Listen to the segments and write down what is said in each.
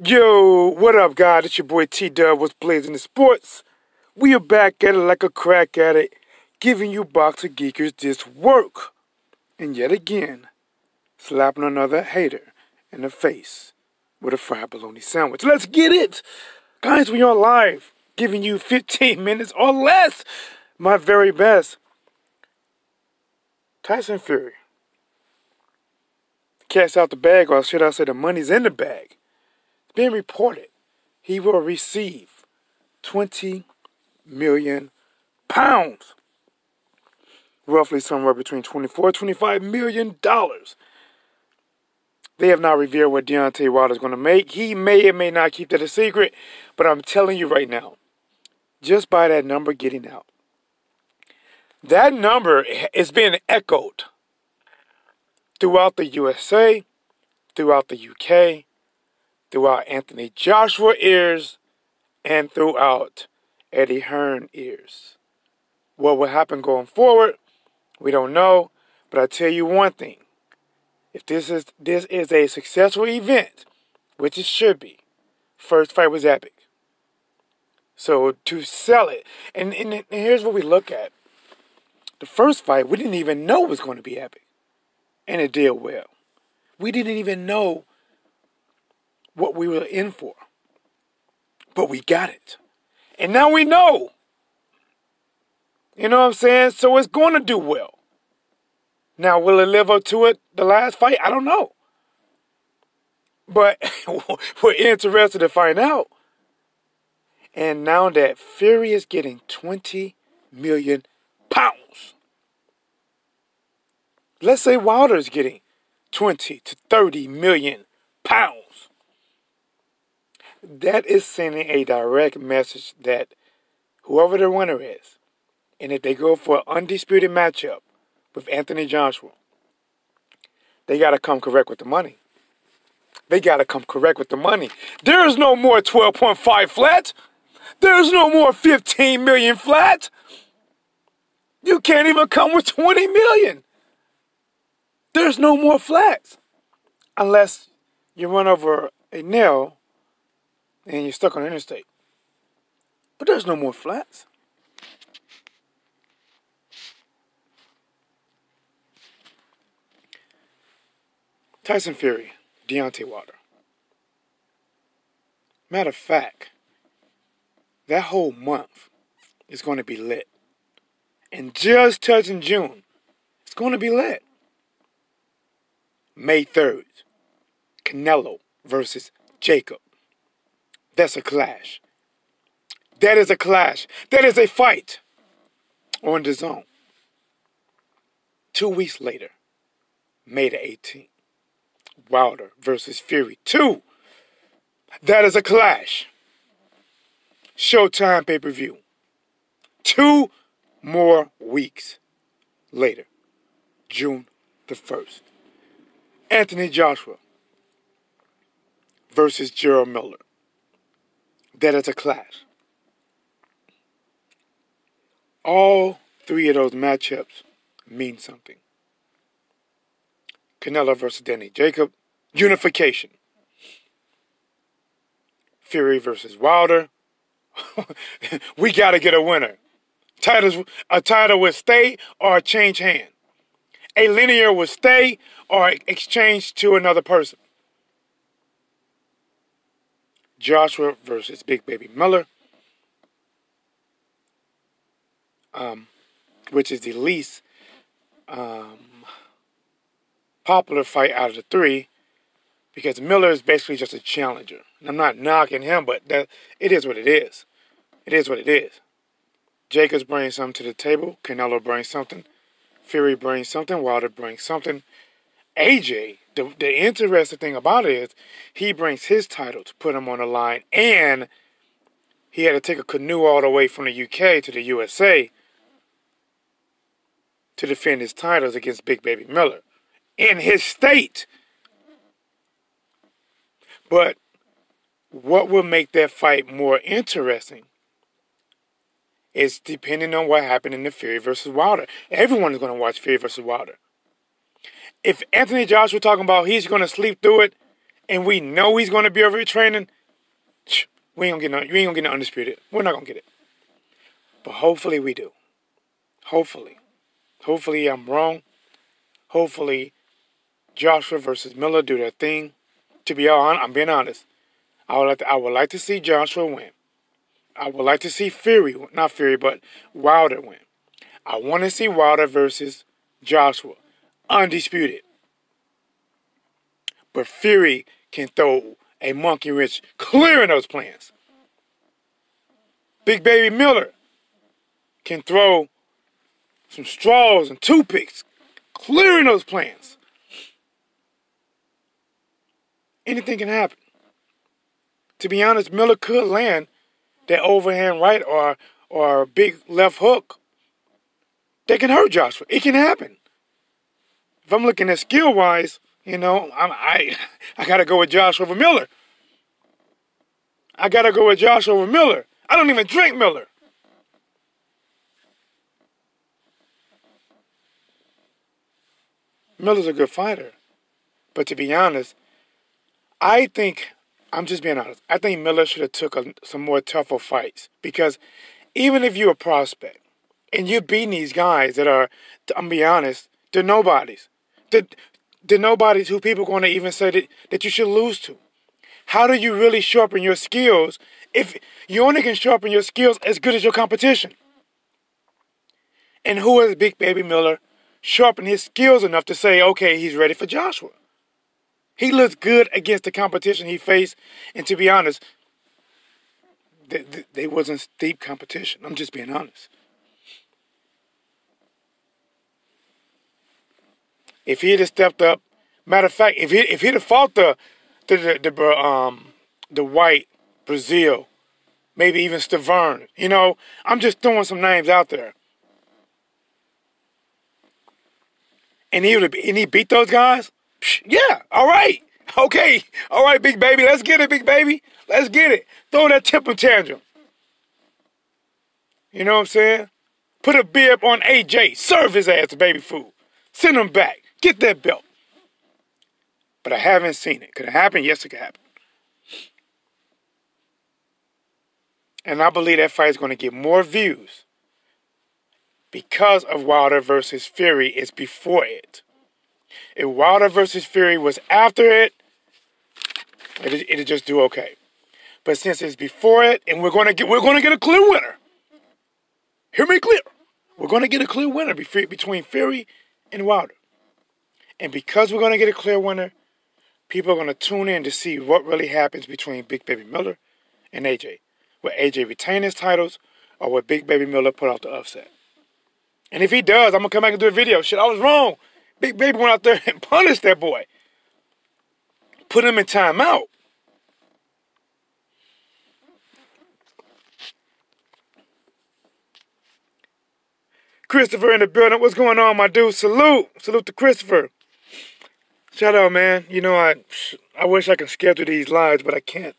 Yo, what up, guys? It's your boy T-Dub with Blazing the Sports. We are back at it like a crack at it, giving you boxer geekers this work. And yet again, slapping another hater in the face with a fried bologna sandwich. Let's get it! Guys, we are live, giving you 15 minutes or less, my very best. Tyson Fury. Cat's out the bag, or should I say the money's in the bag. It's being reported he will receive 20 million pounds. Roughly somewhere between $24-25 million. They have not revealed what Deontay Wilder is going to make. He may or may not keep that a secret, but I'm telling you right now, just by that number getting out, that number is being echoed throughout the USA, throughout the UK, throughout Anthony Joshua ears, and throughout Eddie Hearn ears. What will happen going forward, we don't know, but I tell you one thing. If this is a successful event, which it should be, first fight was epic. So to sell it, and here's what we look at. The first fight, we didn't even know was going to be epic. And it did well. We didn't even know what we were in for. But we got it. And now we know. You know what I'm saying? So it's going to do well. Now, will it live up to it, the last fight? I don't know. But we're interested to find out. And now that Fury is getting 20 million pounds. Let's say Wilder is getting 20 to 30 million pounds. That is sending a direct message that whoever the winner is, and if they go for an undisputed matchup with Anthony Joshua, they got to come correct with the money. They got to come correct with the money. There is no more 12.5 flat. There's no more 15 million flat. You can't even come with 20 million. There's no more flats. Unless you run over a nail and you're stuck on the interstate. But there's no more flats. Tyson Fury, Deontay Wilder. Matter of fact, that whole month is going to be lit. And just touching June, it's going to be lit. May 3rd, Canelo versus Jacob. That's a clash. That is a clash. That is a fight on the zone. 2 weeks later, May the 18th, Wilder versus Fury 2. That is a clash. Showtime pay-per-view. 2 more weeks later, June the 1st. Anthony Joshua versus Gerald Miller. That is a clash. All 3 of those matchups mean something. Canelo versus Danny Jacob, unification. Fury versus Wilder, we got to get a winner. A title will stay or change hand. A linear will stay or exchange to another person. Joshua versus Big Baby Miller, which is the least popular fight out of the 3, because Miller is basically just a challenger. And I'm not knocking him, but it is what it is. It is what it is. Jacobs brings something to the table. Canelo brings something. Fury brings something. Wilder brings something. AJ, the interesting thing about it is he brings his title to put him on the line, and he had to take a canoe all the way from the UK to the USA to defend his titles against Big Baby Miller in his state. But what will make that fight more interesting is depending on what happened in the Fury versus Wilder. Everyone is going to watch Fury versus Wilder. If Anthony Joshua talking about he's going to sleep through it and we know he's going to be over here training, we ain't gonna get no, you ain't gonna get no undisputed. We're not gonna get it. But hopefully we do. Hopefully. Hopefully I'm wrong. Hopefully Joshua versus Miller do their thing. To be honest, I'm being honest. I would like to see Joshua win. I would like to see Wilder win. I want to see Wilder versus Joshua. Undisputed. But Fury can throw a monkey wrench clearing those plans. Big Baby Miller can throw some straws and toothpicks clearing those plans. Anything can happen. To be honest, Miller could land that overhand right or a big left hook that can hurt Joshua. It can happen. If I'm looking at skill-wise, you know, I got to go with Joshua over Miller. I got to go with Joshua over Miller. I don't even drink Miller. Miller's a good fighter. But to be honest, I'm just being honest, I think Miller should have took some more tougher fights. Because even if you're a prospect and you're beating these guys that are, I'm being honest, they're nobodies. They're nobodies who people are going to even say that you should lose to. How do you really sharpen your skills if you only can sharpen your skills as good as your competition? And who has Big Baby Miller sharpened his skills enough to say, okay, he's ready for Joshua? He looks good against the competition he faced. And to be honest, they wasn't steep competition. I'm just being honest. If he had stepped up, matter of fact, if he'd have fought the white Brazil, maybe even Stavern, you know, I'm just throwing some names out there. And he beat those guys? Yeah, all right. Okay. All right, Big Baby. Let's get it, Big Baby. Let's get it. Throw that temper tantrum. You know what I'm saying? Put a bib on AJ. Serve his ass to baby food. Send him back. Get that belt. But I haven't seen it. Could it happen? Yes, it could happen. And I believe that fight is going to get more views because of Wilder versus Fury is before it. If Wilder versus Fury was after it, it'd just do okay. But since it's before it, and we're gonna get a clear winner. Hear me clear. We're gonna get a clear winner between Fury and Wilder. And because we're gonna get a clear winner, people are gonna tune in to see what really happens between Big Baby Miller and AJ. Will AJ retain his titles, or will Big Baby Miller put out the upset? And if he does, I'm gonna come back and do a video. Shit, I was wrong. Big Baby went out there and punished that boy. Put him in timeout. Christopher in the building. What's going on, my dude? Salute. Salute to Christopher. Shout out, man. You know, I wish I could schedule these lives, but I can't.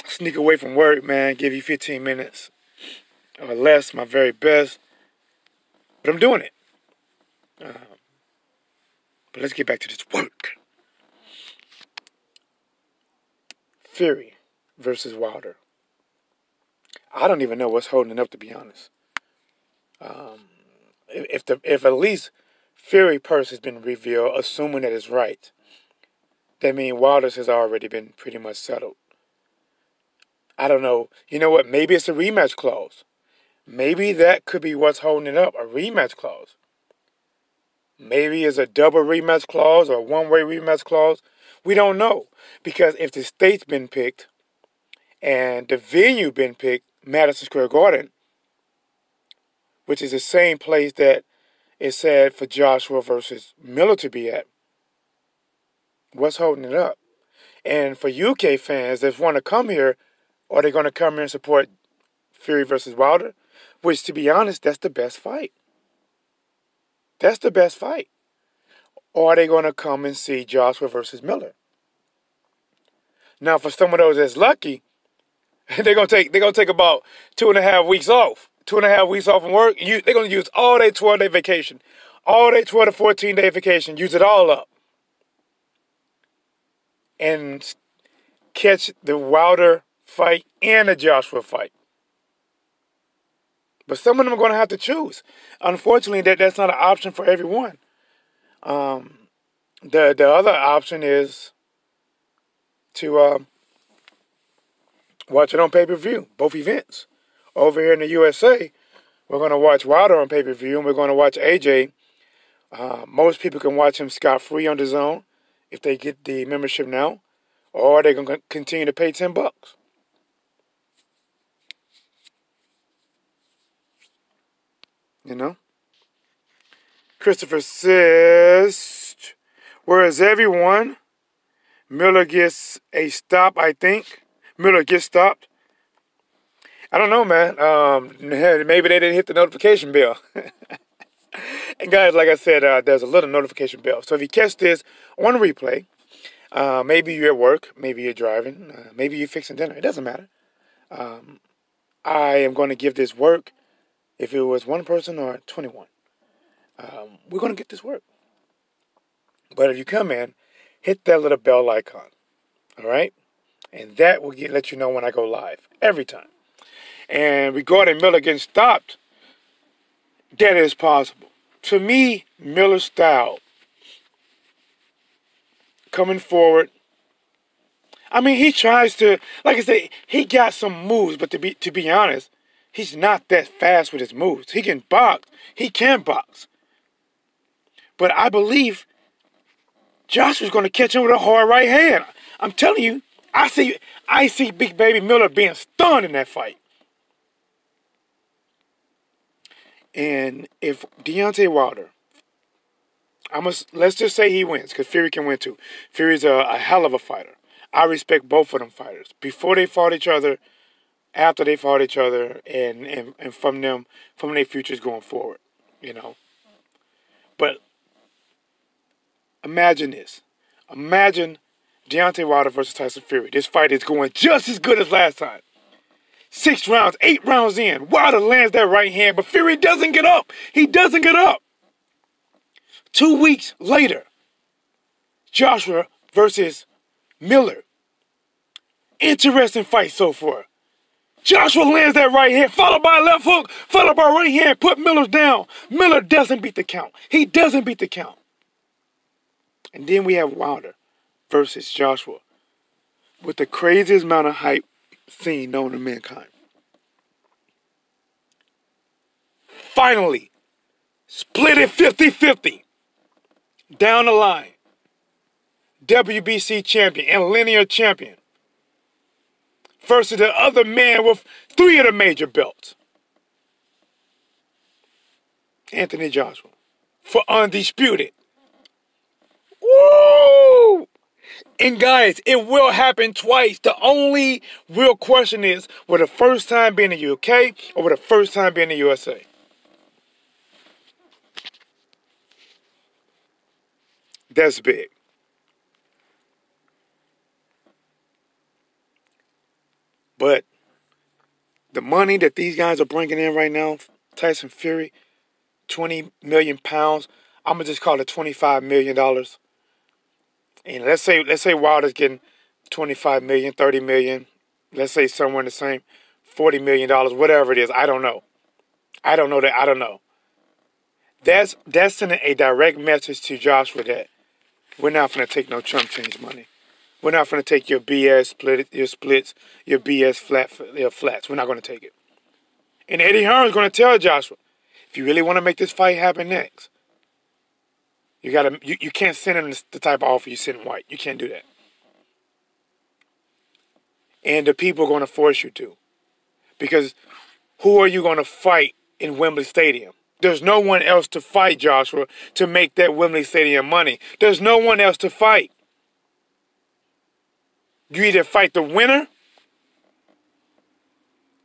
Sneak away from work, man. Give you 15 minutes or less, my very best. But I'm doing it. But let's get back to this work. Fury versus Wilder. I don't even know what's holding it up, to be honest. If at least Fury purse has been revealed, assuming that it's right, that means Wilder's has already been pretty much settled. I don't know. You know what? Maybe it's a rematch clause. Maybe that could be what's holding it up, a rematch clause. Maybe it's a double rematch clause or a one-way rematch clause. We don't know. Because if the state's been picked and the venue been picked, Madison Square Garden, which is the same place that is said for Joshua versus Miller to be at, what's holding it up? And for UK fans that want to come here, are they going to come here and support Fury versus Wilder? Which, to be honest, that's the best fight. That's the best fight. Or are they going to come and see Joshua versus Miller? Now, for some of those that's lucky, they're gonna take about 2.5 weeks off. 2.5 weeks off from work. They're gonna use all their 12-day vacation, all their 12 to 14-day vacation. Use it all up, and catch the Wilder fight and the Joshua fight. But some of them are going to have to choose. Unfortunately, that's not an option for everyone. The other option is to watch it on pay-per-view, both events. Over here in the USA, we're going to watch Wilder on pay-per-view, and we're going to watch AJ. Most people can watch him scot-free on DAZN if they get the membership now, or they're going to continue to pay $10. You know? Christopher says, whereas everyone, Miller gets a stop, I think. Miller gets stopped. I don't know, man. Maybe they didn't hit the notification bell. And guys, like I said, there's a little notification bell. So if you catch this on replay, maybe you're at work, maybe you're driving, maybe you're fixing dinner. It doesn't matter. I am going to give this work. If it was one person or 21, we're going to get this work. But if you come in, hit that little bell icon. All right? And that will let you know when I go live. Every time. And regarding Miller getting stopped, that is possible. To me, Miller's style, coming forward, I mean, he tries to, like I said, he got some moves, but to be honest, he's not that fast with his moves. He can box. He can box. But I believe Joshua's going to catch him with a hard right hand. I'm telling you, I see Big Baby Miller being stunned in that fight. And if Deontay Wilder, let's just say he wins, because Fury can win too. Fury's a hell of a fighter. I respect both of them fighters. Before they fought each other, after they fought each other, and from their futures going forward, you know. But imagine this. Imagine Deontay Wilder versus Tyson Fury. This fight is going just as good as last time. 6 rounds, 8 rounds in. Wilder lands that right hand, but Fury doesn't get up. He doesn't get up. 2 weeks later, Joshua versus Miller. Interesting fight so far. Joshua lands that right hand, followed by a left hook, followed by a right hand, put Miller down. Miller doesn't beat the count. He doesn't beat the count. And then we have Wilder versus Joshua with the craziest amount of hype seen known to mankind. Finally, split it 50-50. Down the line. WBC champion and linear champion versus the other man with 3 of the major belts. Anthony Joshua for undisputed. Woo! And guys, it will happen twice. The only real question is, will the first time be in the UK or will the first time be in the USA? That's big. But the money that these guys are bringing in right now, Tyson Fury, 20 million pounds, I'm going to just call it $25 million. And let's say Wilder's getting 25 million, 30 million, let's say somewhere in the same, $40 million, whatever it is. I don't know. I don't know. That's sending a direct message to Joshua that we're not going to take no chump change money. We're not going to take your BS your splits, your BS flats. We're not going to take it. And Eddie Hearn's going to tell Joshua, if you really want to make this fight happen next, you can't send him the type of offer you send White. You can't do that. And the people are going to force you to. Because who are you going to fight in Wembley Stadium? There's no one else to fight, Joshua, to make that Wembley Stadium money. There's no one else to fight. You either fight the winner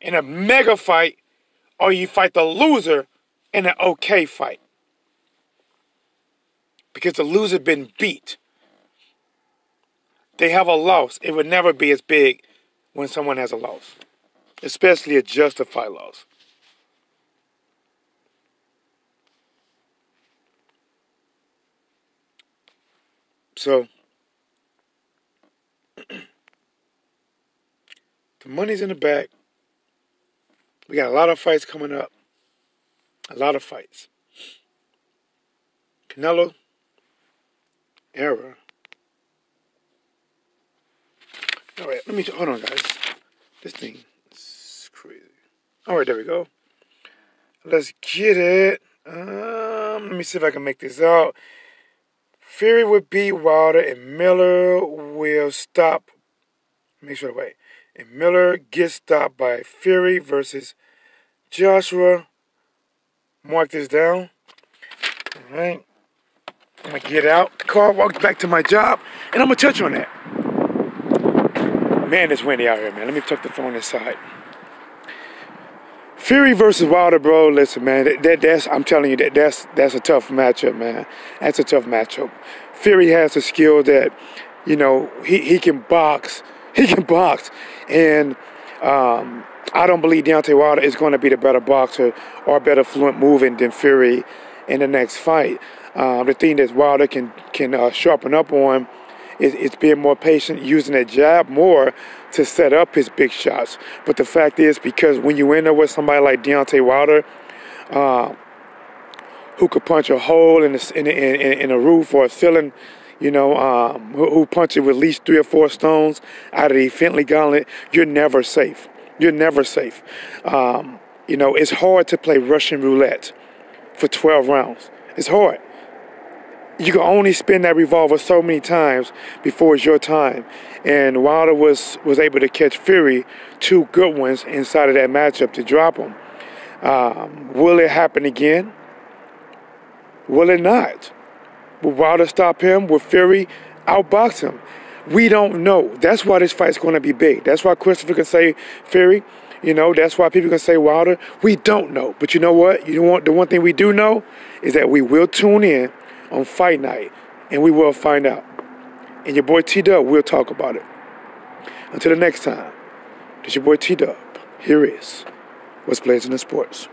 in a mega fight, or you fight the loser in an okay fight. Because the loser been beat. They have a loss. It would never be as big when someone has a loss. Especially a justified loss. So, The money's in the bag. We got a lot of fights coming up. A lot of fights. Canelo, error. All right, hold on, guys. This thing is crazy. All right, there we go. Let's get it. Let me see if I can make this out. Fury would beat Wilder and Miller will stop. Make sure, wait. And Miller gets stopped by Fury versus Joshua. Mark this down. All right. I'm going to get out the car, walk back to my job, and I'm going to touch on that. Man, it's windy out here, man. Let me tuck the phone inside. Fury versus Wilder, bro. Listen, man. I'm telling you, that's a tough matchup, man. That's a tough matchup. Fury has a skill that, you know, he can box. He can box. And I don't believe Deontay Wilder is going to be the better boxer or better fluent moving than Fury in the next fight. The thing that Wilder can sharpen up on is being more patient, using that jab more to set up his big shots. But the fact is, because when you end up with somebody like Deontay Wilder, who could punch a hole in a roof or a ceiling, you know, who punches with at least 3 or 4 stones out of the Fentley Gauntlet, you're never safe. You're never safe. You know, it's hard to play Russian roulette for 12 rounds. It's hard. You can only spin that revolver so many times before it's your time. And Wilder was able to catch Fury 2 good ones inside of that matchup to drop him. Will it happen again? Will it not? Will Wilder stop him? Will Fury outbox him? We don't know. That's why this fight's going to be big. That's why Christopher can say Fury. You know, that's why people can say Wilder. We don't know. But you know what? The one thing we do know is that we will tune in on fight night, and we will find out. And your boy T-Dub will talk about it. Until the next time, this your boy T-Dub. Here is What's Blazing in Sports.